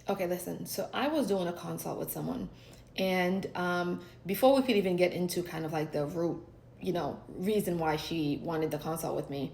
Okay, listen. So I was doing a consult with someone, and before we could even get into kind of like the root, reason why she wanted the consult with me,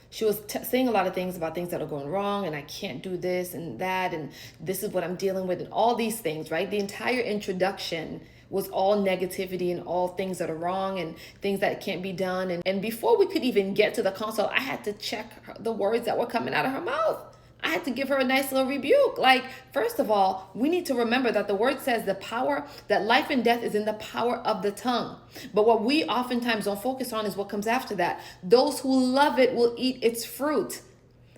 she was saying a lot of things about things that are going wrong, and I can't do this and that, and this is what I'm dealing with, and all these things, right? The entire introduction was all negativity and all things that are wrong and things that can't be done. And before we could even get to the consult, I had to check the words that were coming out of her mouth. I had to give her a nice little rebuke. Like, first of all, we need to remember that the word says the power, that life and death is in the power of the tongue. But what we oftentimes don't focus on is what comes after that. Those who love it will eat its fruit.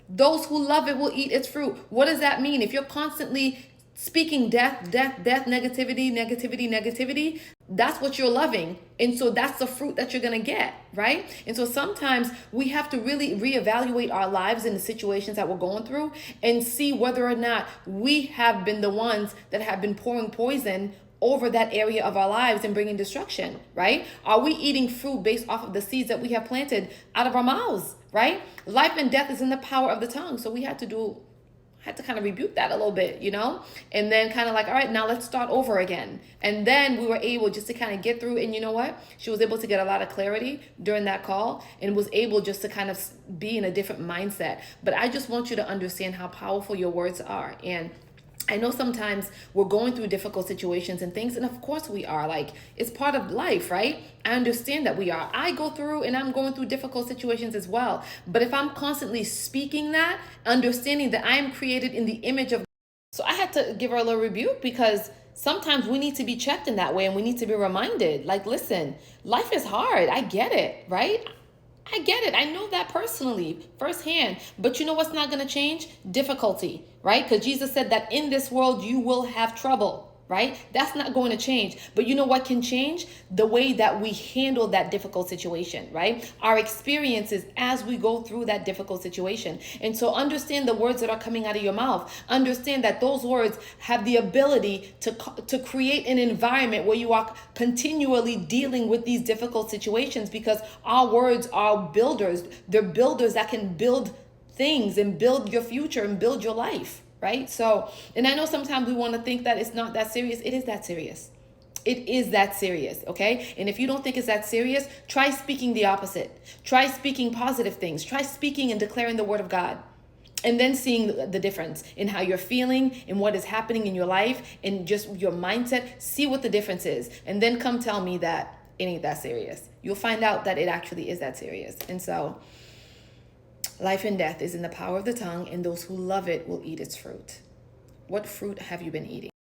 Those who love it will eat its fruit. What does that mean? If you're constantly speaking death, death, death, negativity, negativity, negativity, that's what you're loving. And so that's the fruit that you're going to get, right? And so sometimes we have to really reevaluate our lives in the situations that we're going through and see whether or not we have been the ones that have been pouring poison over that area of our lives and bringing destruction, right? Are we eating fruit based off of the seeds that we have planted out of our mouths, right? Life and death is in the power of the tongue. So we had to kind of rebuke that a little bit, and then kind of like, all right, now let's start over again. And then we were able just to kind of get through. And you know what? She was able to get a lot of clarity during that call and was able just to kind of be in a different mindset. But I just want you to understand how powerful your words are. And I know sometimes we're going through difficult situations and things, and of course we are. Like, it's part of life, right? I understand that we are. I go through and I'm going through difficult situations as well. But if I'm constantly speaking that, understanding that I am created in the image of, so I had to give her a little rebuke, because sometimes we need to be checked in that way and we need to be reminded, like, listen, life is hard. I get it, right? I get it. I know that personally, firsthand. But you know what's not going to change? Difficulty, right? Because Jesus said that in this world you will have trouble, right? That's not going to change. But you know what can change? The way that we handle that difficult situation, right? Our experiences as we go through that difficult situation. And so understand the words that are coming out of your mouth. Understand that those words have the ability to create an environment where you are continually dealing with these difficult situations, because our words are builders. They're builders that can build things and build your future and build your life. Right? So, and I know sometimes we want to think that it's not that serious. It is that serious. It is that serious, okay? And if you don't think it's that serious, try speaking the opposite. Try speaking positive things. Try speaking and declaring the word of God. And then seeing the difference in how you're feeling and what is happening in your life and just your mindset. See what the difference is. And then come tell me that it ain't that serious. You'll find out that it actually is that serious. And so, life and death is in the power of the tongue, and those who love it will eat its fruit. What fruit have you been eating?